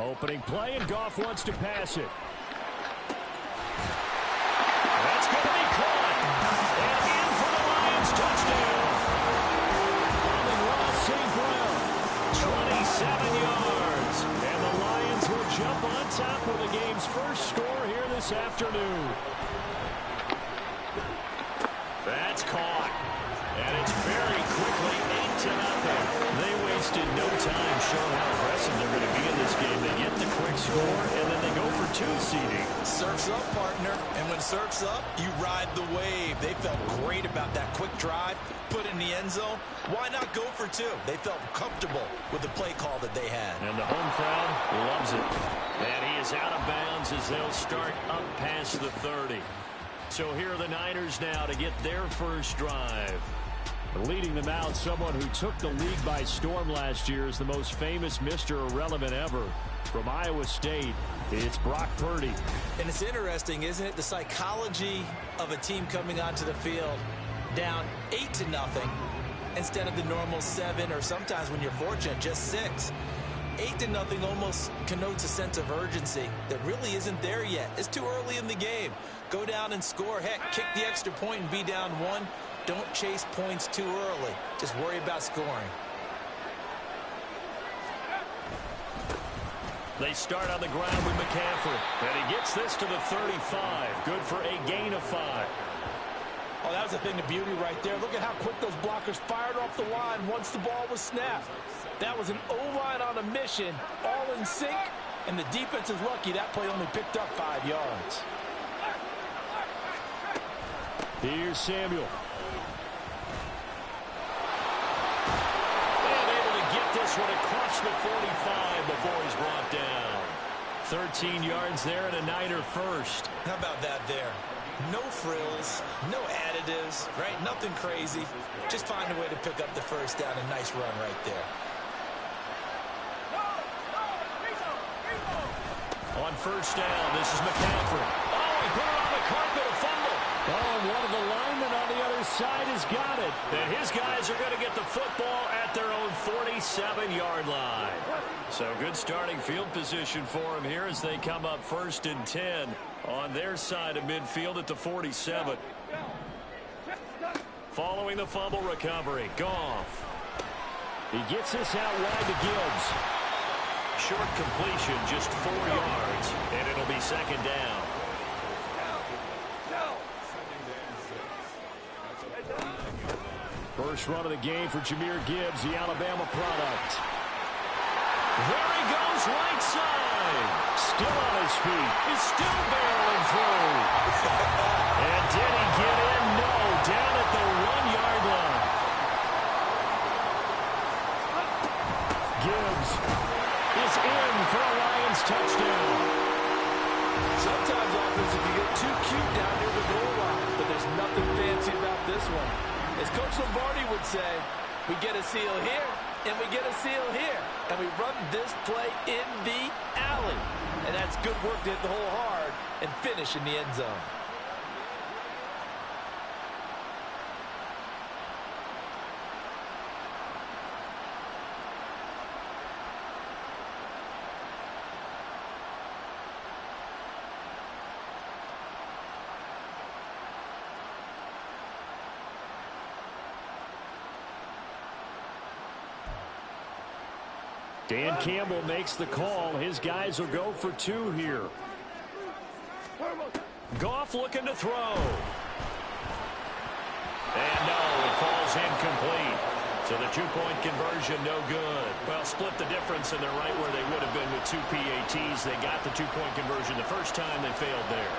Opening play, and Goff wants to pass it. That's going to be caught. And in for the Lions touchdown. Coming Ross St. Brown, 27 yards. And the Lions will jump on top with the game's first score here this afternoon. That's caught. And it's very quickly 8-0. They wasted no time showing how aggressive they're going to be in this game. They get the quick score, and then they go for 2 seeding. Surf's up, partner. And when surf's up, you ride the wave. They felt great about that quick drive, put in the end zone. Why not go for 2? They felt comfortable with the play call that they had. And the home crowd loves it. And he is out of bounds as they'll start up past the 30. So here are the Niners now to get their first drive. Leading them out, someone who took the league by storm last year, is the most famous Mr. Irrelevant ever. From Iowa State, it's Brock Purdy. And it's interesting, isn't it? The psychology of a team coming onto the field down 8-0 instead of the normal 7, or sometimes when you're fortunate, just 6. 8-0 almost connotes a sense of urgency that really isn't there yet. It's too early in the game. Go down and score. Heck, kick the extra point and be down 1. Don't chase points too early. Just worry about scoring. They start on the ground with McCaffrey. And he gets this to the 35. Good for a gain of 5. Oh, that was a thing of beauty right there. Look at how quick those blockers fired off the line once the ball was snapped. That was an O-line on a mission, all in sync, and the defense is lucky that play only picked up 5 yards. Here's Samuel. This one across the 45 before he's brought down. 13 yards there and a Niner first. How about that there? No frills, no additives, right? Nothing crazy. Just find a way to pick up the first down. A nice run right there. On first down, this is McCaffrey. Oh, he put it on the carpet, a fumble. Oh, and one of the linemen on the other side has got it. And his guys are going to get the football at their own 47-yard line. So good starting field position for him here as they come up 1st and 10 on their side of midfield at the 47. Following the fumble recovery, Goff. He gets this out wide to Gibbs. Short completion, just 4 yards, and it'll be 2nd down. First run of the game for Jahmyr Gibbs, the Alabama product. There he goes, right side. Still on his feet. He's still barreling through. And did he get in? No, down at the 1-yard line. Gibbs is in for a Lions touchdown. Sometimes offense can get too cute down near the goal line, but there's nothing fancy about this one. As Coach Lombardi would say, we get a seal here, and we get a seal here. And we run this play in the alley. And that's good work to hit the hole hard and finish in the end zone. Dan Campbell makes the call. His guys will go for 2 here. Goff looking to throw. And no, it falls incomplete. So the 2-point conversion no good. Well, split the difference, and they're right where they would have been with 2 PATs. They got the 2-point conversion the first time. They failed there.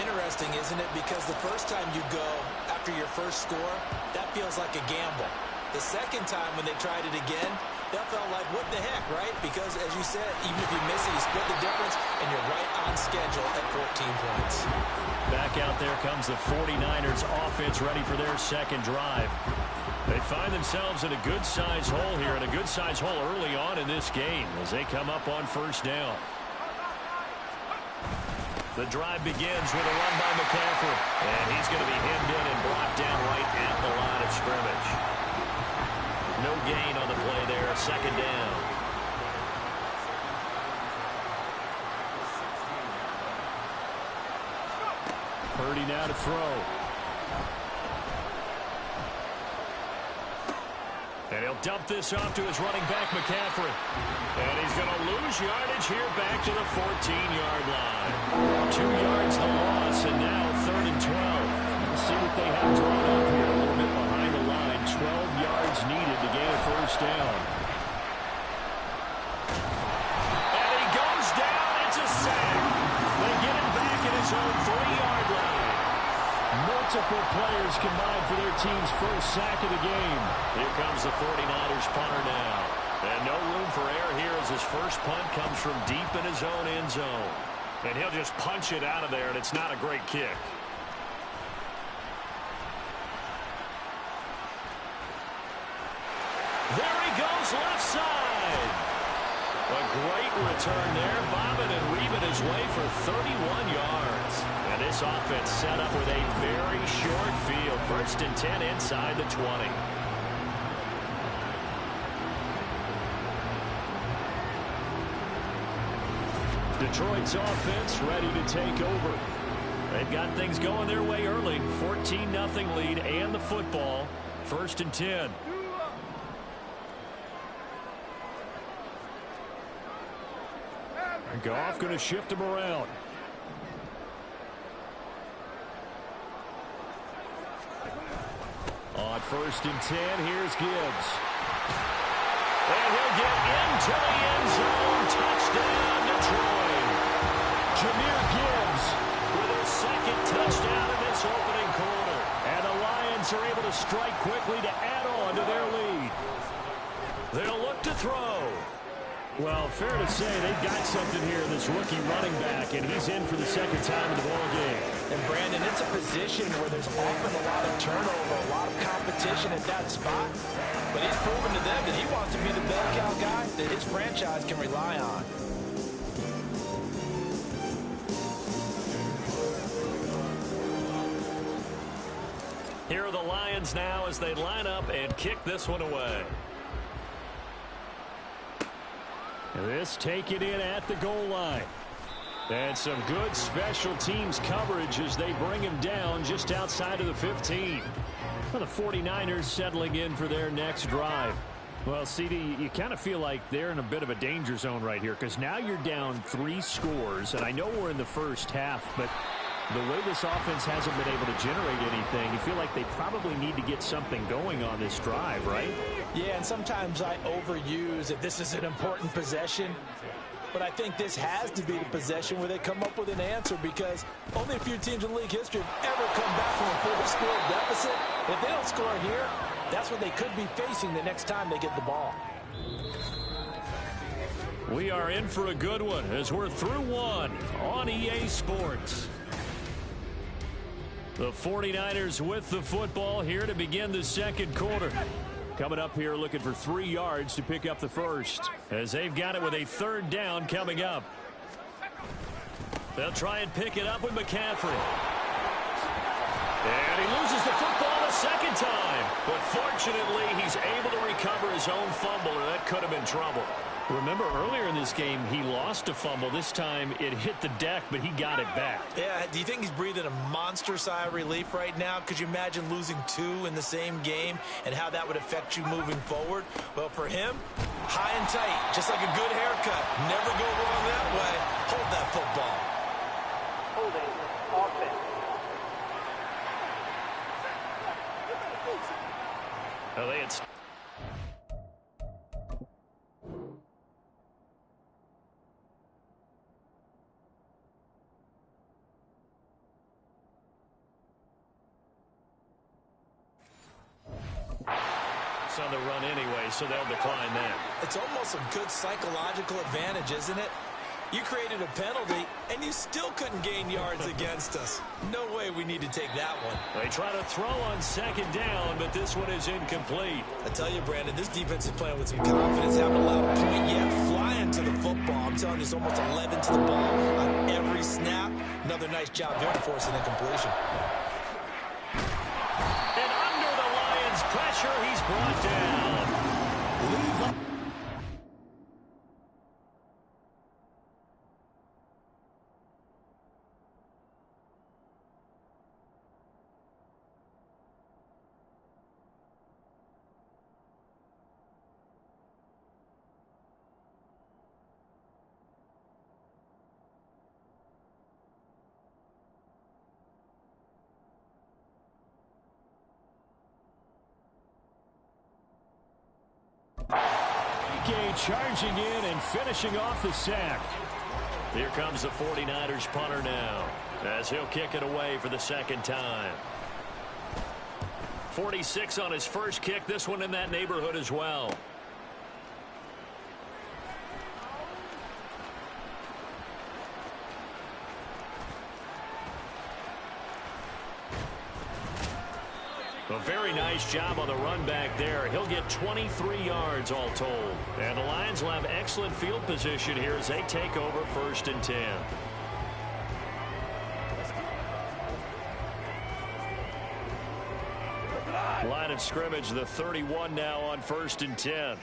Interesting, isn't it? Because the first time you go after your first score, that feels like a gamble. The second time when they tried it again, that felt like, what the heck, right? Because, as you said, even if you miss it, you split the difference, and you're right on schedule at 14 points. Back out there comes the 49ers offense ready for their second drive. They find themselves in a good-sized hole here, and a good-sized hole early on in this game as they come up on first down. The drive begins with a run by McCaffrey, and he's going to be hemmed in and brought down right at the line of scrimmage. No gain on the play there, 2nd down. 30 now to throw. And he'll dump this off to his running back, McCaffrey. And he's going to lose yardage here back to the 14-yard line. 2 yards the loss, and now 3rd and 12. Let's see what they have drawn up here. A little bit behind the line. 12 yards needed to gain a first down. And he goes down. It's a sack. They get him back at his own 3-yard line. Multiple players combined for their team's first sack of the game. Here comes the 49ers punter now. And no room for error here as his first punt comes from deep in his own end zone. And he'll just punch it out of there, and it's not a great kick. There he goes, left side. A great return there, bobbing and weaving his way for 31 yards. And this offense set up with a very short field. 1st and 10 inside the 20. Detroit's offense ready to take over. They've got things going their way early. 14-0 lead and the football. 1st and 10. Goff going to shift him around. On 1st and 10, here's Gibbs. And he'll get into the end zone. Touchdown, Detroit. Jahmyr Gibbs with his 2nd touchdown in this opening quarter. And the Lions are able to strike quickly to add on to their lead. They'll look to throw. Well, fair to say they've got something here, this rookie running back, and he's in for the 2nd time in the ball game. And, Brandon, it's a position where there's often a lot of turnover, a lot of competition at that spot. But he's proven to them that he wants to be the bell cow guy that his franchise can rely on. Here are the Lions now as they line up and kick this one away. This taken in at the goal line. And some good special teams coverage as they bring him down just outside of the 15. Well, the 49ers settling in for their next drive. Well, CD, you kind of feel like they're in a bit of a danger zone right here because now you're down 3 scores, and I know we're in the first half, but the way this offense hasn't been able to generate anything, you feel like they probably need to get something going on this drive, right? Yeah, and sometimes I overuse that this is an important possession. But I think this has to be the possession where they come up with an answer because only a few teams in league history have ever come back from a 4-score deficit. If they don't score here, that's what they could be facing the next time they get the ball. We are in for a good one as we're through one on EA Sports. The 49ers with the football here to begin the 2nd quarter. Coming up here looking for 3 yards to pick up the first as they've got it with a 3rd down coming up. They'll try and pick it up with McCaffrey. And he loses the football a 2nd time. But fortunately, he's able to recover his own fumble, or that could have been trouble. Remember, earlier in this game, he lost a fumble. This time, it hit the deck, but he got it back. Yeah, do you think he's breathing a monster sigh of relief right now? Could you imagine losing 2 in the same game and how that would affect you moving forward? Well, for him, high and tight, just like a good haircut. Never go wrong that way. Hold that football. Holding offense. Oh, they had... on the run anyway, so they'll decline that. It's almost a good psychological advantage, isn't it? You created a penalty, and you still couldn't gain yards against us. No way we need to take that one. They try to throw on 2nd down, but this one is incomplete. I tell you, Brandon, this defense is playing with some confidence. Haven't allowed a point yet. Flying to the football. I'm telling you, it's almost 11 to the ball on every snap. Another nice job there forcing a completion. And under the Lions' pressure, he's brought down. Leave up. Wsgggg charging in and finishing off the sack. Here comes the 49ers punter now, as he'll kick it away for the second time. 46 on his first kick. This one in that neighborhood as well. A very nice job on the run back there. He'll get 23 yards all told. And the Lions will have excellent field position here as they take over 1st and 10. Line of scrimmage, the 31 now on 1st and 10.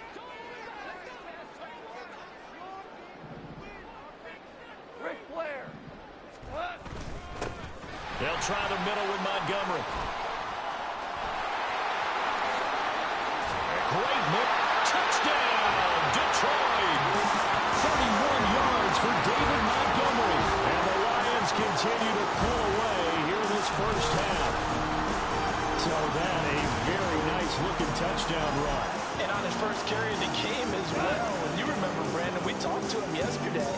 They'll try the middle with Montgomery. Great move. Touchdown, Detroit. 31 yards for David Montgomery. And the Lions continue to pull away here in this first half. So that a very nice-looking touchdown run. And on his first carry of the game as well. And you remember, Brandon, we talked to him yesterday,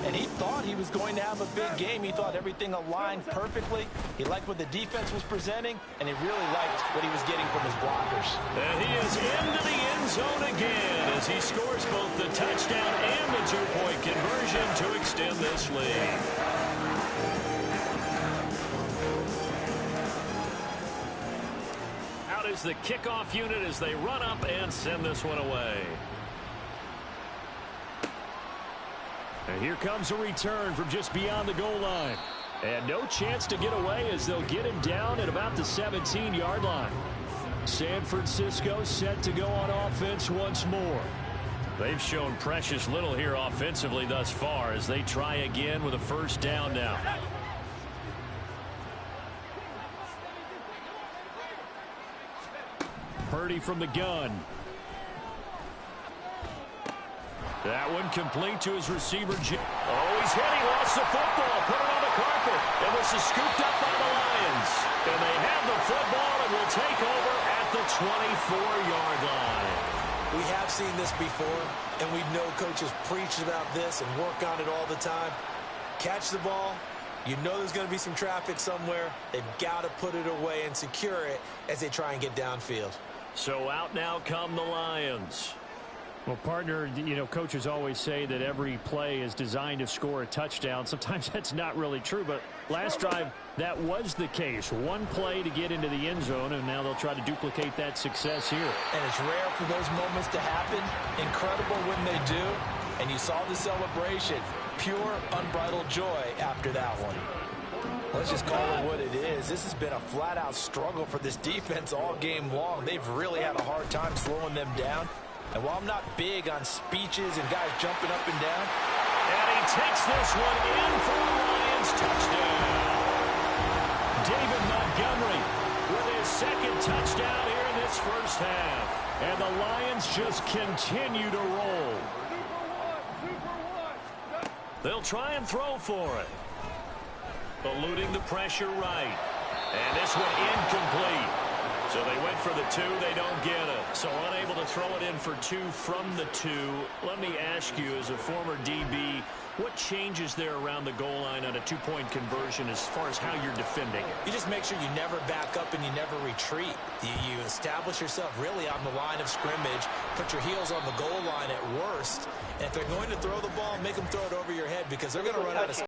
and he thought he was going to have a big game. He thought everything aligned perfectly. He liked what the defense was presenting, and he really liked what he was getting from his blockers. And he is into the end zone again as he scores both the touchdown and the two-point conversion to extend this lead. Out is the kickoff unit as they run up and send this one away. And here comes a return from just beyond the goal line. And no chance to get away as they'll get him down at about the 17-yard line. San Francisco set to go on offense once more. They've shown precious little here offensively thus far as they try again with a first down now. Purdy from the gun. That one complete to his receiver. Oh, he's hit. He lost the football. Put it on the carpet. And this is scooped up by the Lions. And they have the football and will take over at the 24-yard line. We have seen this before, and we know coaches preach about this and work on it all the time. Catch the ball. You know there's going to be some traffic somewhere. They've got to put it away and secure it as they try and get downfield. So out now come the Lions. Well, partner, you know, coaches always say that every play is designed to score a touchdown. Sometimes that's not really true, but last drive, that was the case. One play to get into the end zone, and now they'll try to duplicate that success here. And it's rare for those moments to happen. Incredible when they do. And you saw the celebration. Pure, unbridled joy after that one. Let's just call it what it is. This has been a flat-out struggle for this defense all game long. They've really had a hard time slowing them down. And while I'm not big on speeches and guys jumping up and down. And he takes this one in for the Lions touchdown. David Montgomery with his second touchdown here in this first half. And the Lions just continue to roll. They'll try and throw for it. Eluding the pressure right. And this one incomplete. So they went for the 2. They don't get it. So unable to throw it in for 2 from the 2. Let me ask you, as a former DB, what changes there around the goal line on a 2-point conversion as far as how you're defending it? You just make sure you never back up and you never retreat. You establish yourself really on the line of scrimmage. Put your heels on the goal line at worst. And if they're going to throw the ball, make them throw it over your head because they're going to run out of